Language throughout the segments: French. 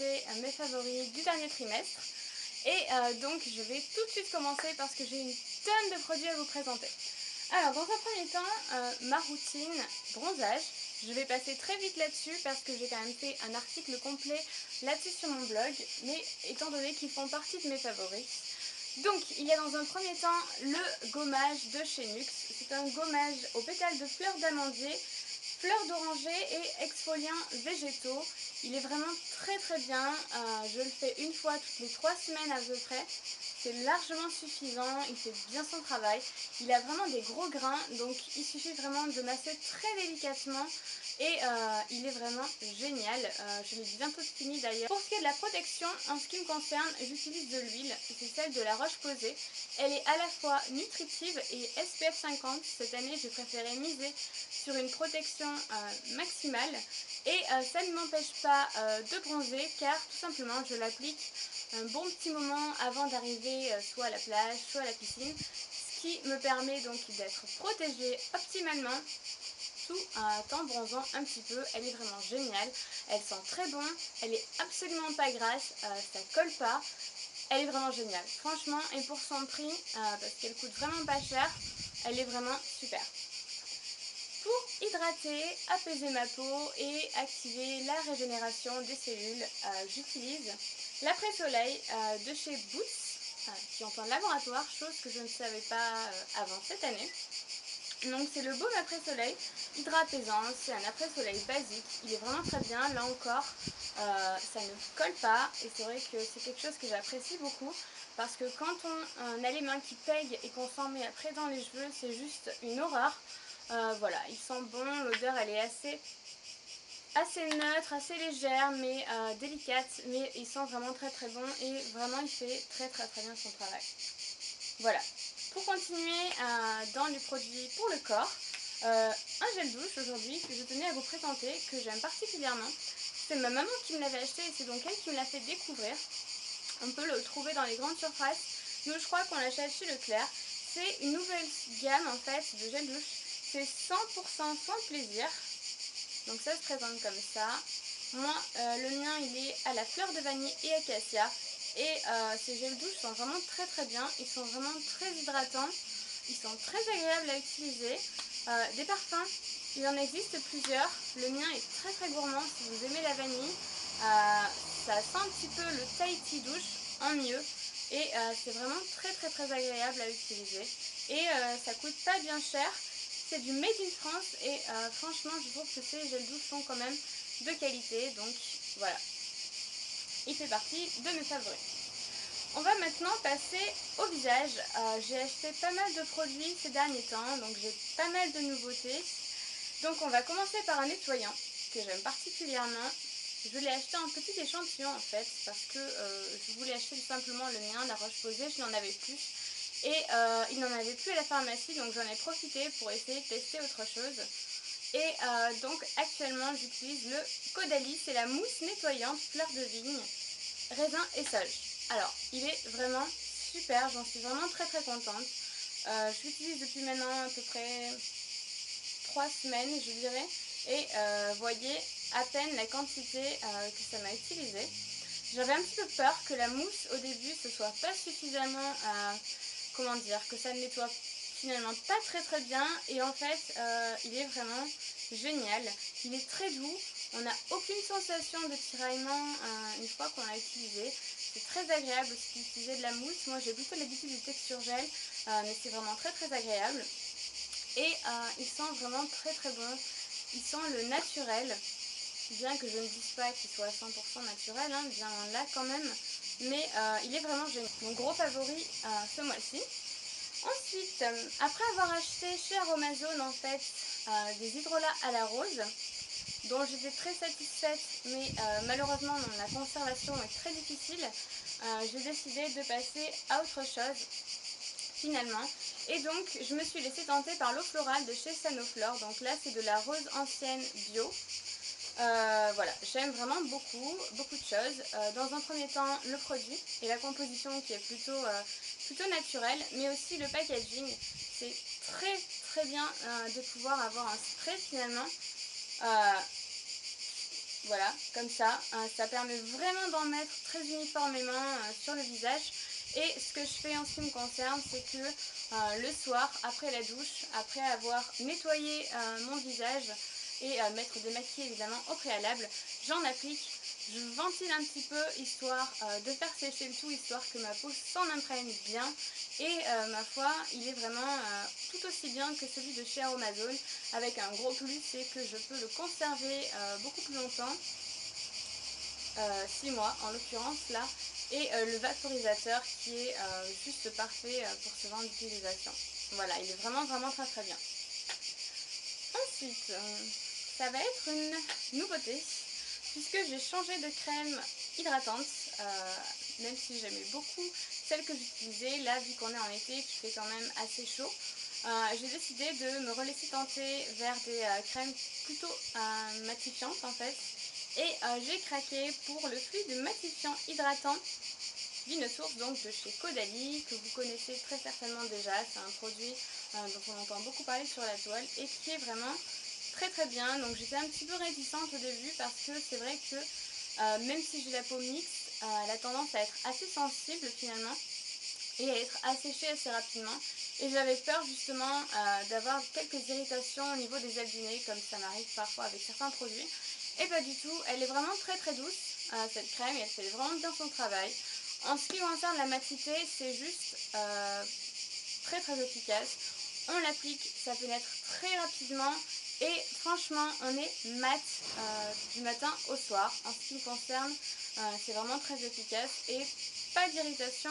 présenter mes favoris du dernier trimestre. Et donc je vais tout de suite commencer parce que j'ai une tonne de produits à vous présenter. Alors dans un premier temps, ma routine bronzage. Je vais passer très vite là-dessus parce que j'ai quand même fait un article complet là-dessus sur mon blog, mais étant donné qu'ils font partie de mes favoris. Donc il y a dans un premier temps le gommage de chez NYX. C'est un gommage aux pétales de fleurs d'amandier, fleurs d'oranger et exfoliants végétaux. Il est vraiment très bien, je le fais une fois toutes les 3 semaines à peu près. C'est largement suffisant, il fait bien son travail. Il a vraiment des gros grains, donc il suffit vraiment de masser très délicatement. Et il est vraiment génial, je l'ai bientôt fini d'ailleurs. Pour ce qui est de la protection, en ce qui me concerne, j'utilise de l'huile, c'est celle de la Roche-Posay. Elle est à la fois nutritive et SPF 50. Cette année, j'ai préféré miser sur une protection maximale. Et ça ne m'empêche pas de bronzer car tout simplement je l'applique un bon petit moment avant d'arriver soit à la plage, soit à la piscine. Ce qui me permet donc d'être protégée optimalement tout en bronzant un petit peu. Elle est vraiment géniale, elle sent très bon, elle est absolument pas grasse, ça colle pas, elle est vraiment géniale franchement, et pour son prix, parce qu'elle coûte vraiment pas cher, elle est vraiment super. Pour hydrater, apaiser ma peau et activer la régénération des cellules, j'utilise l'après-soleil de chez Boots, qui est en laboratoire, chose que je ne savais pas avant cette année. Donc c'est le baume après-soleil hydra-apaisant, c'est un après-soleil basique, il est vraiment très bien, là encore ça ne colle pas et c'est vrai que c'est quelque chose que j'apprécie beaucoup parce que quand on a les mains qui pèguent et qu'on s'en met après dans les cheveux, c'est juste une horreur. Voilà, il sent bon, l'odeur elle est assez neutre, assez légère mais délicate, mais il sent vraiment très bon et vraiment il fait très bien son travail. Voilà. Pour continuer dans les produits pour le corps, un gel douche aujourd'hui que je tenais à vous présenter, que j'aime particulièrement. C'est ma maman qui me l'avait acheté et c'est donc elle qui me l'a fait découvrir. On peut le trouver dans les grandes surfaces. Nous, je crois qu'on l'achète chez Leclerc. C'est une nouvelle gamme en fait de gel douche. C'est 100% sans plaisir. Donc ça se présente comme ça. Moi, le mien, il est à la fleur de vanille et acacia. Et ces gels douche sont vraiment très bien. Ils sont vraiment très hydratants. Ils sont très agréables à utiliser. Des parfums, il en existe plusieurs. Le mien est très gourmand si vous aimez la vanille. Ça sent un petit peu le Tahiti douche en mieux. Et c'est vraiment très agréable à utiliser. Et ça coûte pas bien cher. C'est du Made in France et franchement je trouve que ces gels douche sont quand même de qualité. Donc voilà, il fait partie de mes favoris. On va maintenant passer au visage. J'ai acheté pas mal de produits ces derniers temps, donc j'ai pas mal de nouveautés. Donc on va commencer par un nettoyant que j'aime particulièrement. Je l'ai acheté en petit échantillon en fait, parce que je voulais acheter tout simplement le mien, la Roche-Posay, je n'en avais plus. Et il n'en avait plus à la pharmacie, donc j'en ai profité pour essayer de tester autre chose. Et donc actuellement j'utilise le Caudalie, c'est la mousse nettoyante fleur de vigne, raisin et sage. Alors il est vraiment super, j'en suis vraiment très contente. Je l'utilise depuis maintenant à peu près 3 semaines je dirais. Et voyez à peine la quantité que ça m'a utilisé. J'avais un petit peu peur que la mousse au début ce soit pas suffisamment, comment dire, que ça ne nettoie finalement pas très bien. Et en fait il est vraiment génial. Il est très doux, on n'a aucune sensation de tiraillement une fois qu'on l'a utilisé. C'est très agréable aussi d'utiliser de la mousse. Moi j'ai plutôt l'habitude du texture gel, mais c'est vraiment très agréable. Et il sent vraiment très bon. Il sent le naturel, bien que je ne dise pas qu'il soit à 100% naturel, hein, bien là quand même. Mais il est vraiment génial. Mon gros favori ce mois-ci. Ensuite, après avoir acheté chez Aromazone en fait des hydrolats à la rose, dont j'étais très satisfaite, mais malheureusement la conservation est très difficile, j'ai décidé de passer à autre chose finalement. Et donc je me suis laissée tenter par l'eau florale de chez Sanoflore. Donc là c'est de la rose ancienne bio. Voilà, j'aime vraiment beaucoup de choses. Dans un premier temps le produit et la composition qui est plutôt naturelle, mais aussi le packaging. C'est très bien de pouvoir avoir un spray finalement voilà, comme ça. Ça permet vraiment d'en mettre très uniformément sur le visage. Et ce que je fais en ce qui me concerne, c'est que le soir, après la douche, après avoir nettoyé mon visage et m'être démaquillée évidemment au préalable, j'en applique. Je ventile un petit peu histoire de faire sécher le tout, histoire que ma peau s'en imprègne bien. Et ma foi, il est vraiment tout aussi bien que celui de chez Amazon, avec un gros plus, c'est que je peux le conserver beaucoup plus longtemps, 6 mois en l'occurrence là, et le vaporisateur qui est juste parfait pour ce genre d'utilisation. Voilà, il est vraiment très très bien. Ensuite, ça va être une nouveauté, puisque j'ai changé de crème hydratante, même si j'aimais beaucoup celle que j'utilisais. Là, vu qu'on est en été, qu'il fait quand même assez chaud, j'ai décidé de me relaisser tenter vers des crèmes plutôt matifiantes en fait. Et j'ai craqué pour le fluide matifiant hydratant d'une source donc de chez Caudalie, que vous connaissez très certainement déjà. C'est un produit dont on entend beaucoup parler sur la toile et qui est vraiment très très bien. Donc j'étais un petit peu réticente au début parce que c'est vrai que même si j'ai la peau mixte, elle a tendance à être assez sensible finalement et à être asséchée assez rapidement. Et j'avais peur justement d'avoir quelques irritations au niveau des ailes du nez, comme ça m'arrive parfois avec certains produits. Et pas du tout, elle est vraiment très très douce cette crème et elle fait vraiment bien son travail. En ce qui concerne la matité, c'est juste très très efficace. On l'applique, ça pénètre très rapidement et franchement on est mat du matin au soir. En ce qui me concerne, c'est vraiment très efficace et pas d'irritation,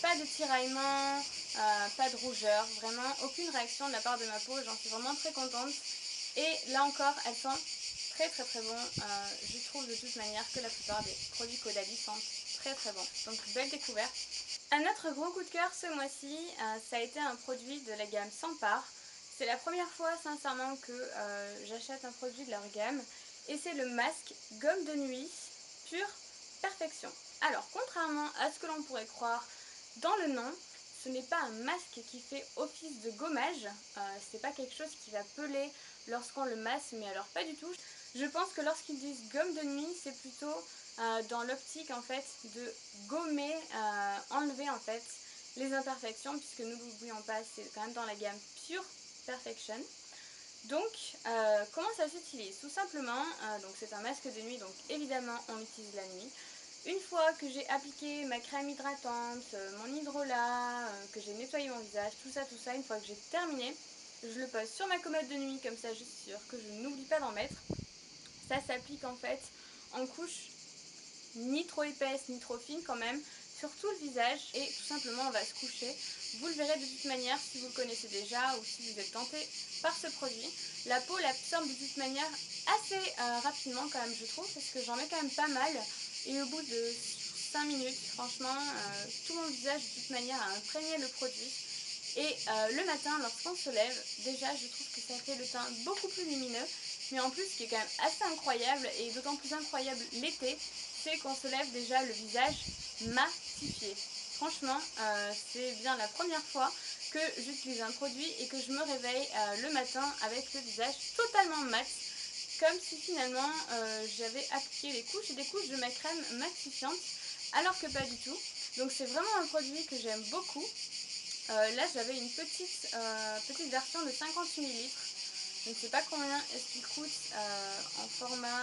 pas de tiraillement, pas de rougeur, vraiment aucune réaction de la part de ma peau, j'en suis vraiment très contente. Et là encore, elles sont très très très bon. Je trouve de toute manière que la plupart des produits Caudalie sentent très très bon. Donc belle découverte. Un autre gros coup de cœur ce mois-ci, ça a été un produit de la gamme Sampar. C'est la première fois sincèrement que j'achète un produit de leur gamme. Et c'est le masque gomme de nuit pure perfection. Alors contrairement à ce que l'on pourrait croire dans le nom, ce n'est pas un masque qui fait office de gommage. C'est pas quelque chose qui va peler lorsqu'on le masse, mais alors pas du tout. Je pense que lorsqu'ils disent gomme de nuit, c'est plutôt dans l'optique en fait de gommer, enlever en fait les imperfections, puisque nous n'oublions pas, c'est quand même dans la gamme Pure Perfection. Donc comment ça s'utilise? Tout simplement, donc c'est un masque de nuit, donc évidemment on l'utilise la nuit. Une fois que j'ai appliqué ma crème hydratante, mon hydrolat, que j'ai nettoyé mon visage, tout ça, une fois que j'ai terminé, je le pose sur ma commode de nuit, comme ça je suis sûre que je n'oublie pas d'en mettre. Ça s'applique en fait en couche ni trop épaisse ni trop fine quand même sur tout le visage et tout simplement on va se coucher. Vous le verrez de toute manière si vous le connaissez déjà ou si vous êtes tenté par ce produit. La peau l'absorbe de toute manière assez rapidement quand même je trouve, parce que j'en mets quand même pas mal et au bout de 5 minutes franchement tout mon visage de toute manière a imprégné le produit. Et le matin lorsqu'on se lève, déjà je trouve que ça fait le teint beaucoup plus lumineux. Mais en plus, ce qui est quand même assez incroyable, et d'autant plus incroyable l'été, c'est qu'on se lève déjà le visage matifié. Franchement, c'est bien la première fois que j'utilise un produit et que je me réveille le matin avec le visage totalement mat, comme si finalement j'avais appliqué les couches et des couches de ma crème matifiante, alors que pas du tout. Donc c'est vraiment un produit que j'aime beaucoup. Là j'avais une petite version de 50 ml. Je ne sais pas combien est-ce qu'il coûte en format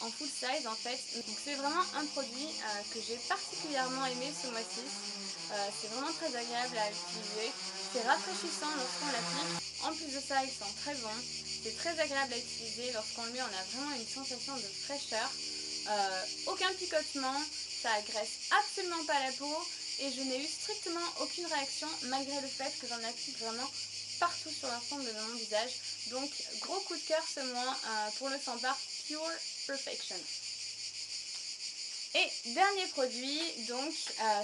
en full size en fait. Donc c'est vraiment un produit que j'ai particulièrement aimé ce mois-ci. C'est vraiment très agréable à utiliser. C'est rafraîchissant lorsqu'on l'applique. En plus de ça, il sent très bon. C'est très agréable à utiliser. Lorsqu'on le met, on a vraiment une sensation de fraîcheur. Aucun picotement. Ça agresse absolument pas la peau. Et je n'ai eu strictement aucune réaction malgré le fait que j'en applique vraiment partout sur l'ensemble de mon visage. Donc gros coup de cœur ce mois pour le Sampar Pure Perfection. Et dernier produit, donc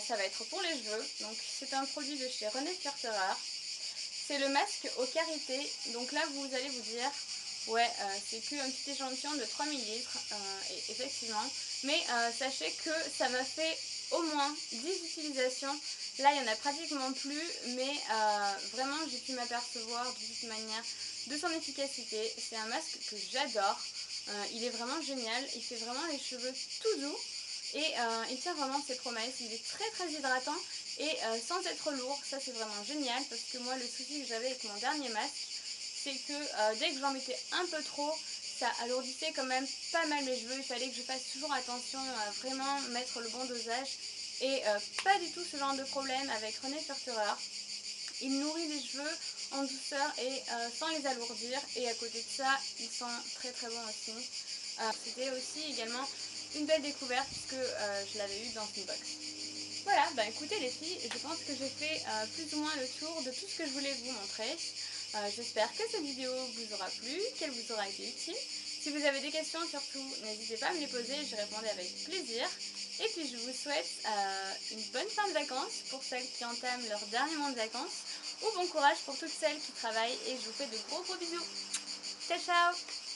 ça va être pour les cheveux. Donc c'est un produit de chez René Furterer. C'est le masque aux karités. Donc là vous allez vous dire, ouais c'est qu'un petit échantillon de 3 ml. Et effectivement. Mais sachez que ça m'a fait au moins 10 utilisations. Là il n'y en a pratiquement plus, mais vraiment j'ai pu m'apercevoir de toute manière de son efficacité. C'est un masque que j'adore. Il est vraiment génial, il fait vraiment les cheveux tout doux et il tient vraiment ses promesses. Il est très très hydratant et sans être lourd, ça c'est vraiment génial parce que moi le souci que j'avais avec mon dernier masque, c'est que dès que j'en mettais un peu trop, ça alourdissait quand même pas mal mes cheveux. Il fallait que je fasse toujours attention à vraiment mettre le bon dosage et pas du tout ce genre de problème avec René Furterer. Il nourrit les cheveux en douceur et sans les alourdir, et à côté de ça il sent très très bon aussi. C'était aussi également une belle découverte puisque je l'avais eu dans une box. Voilà, bah écoutez les filles, je pense que j'ai fait plus ou moins le tour de tout ce que je voulais vous montrer. J'espère que cette vidéo vous aura plu, qu'elle vous aura été utile. Si vous avez des questions surtout, n'hésitez pas à me les poser, je répondrai avec plaisir. Et puis je vous souhaite une bonne fin de vacances pour celles qui entament leur dernier mois de vacances, ou bon courage pour toutes celles qui travaillent, et je vous fais de gros bisous. Ciao ciao!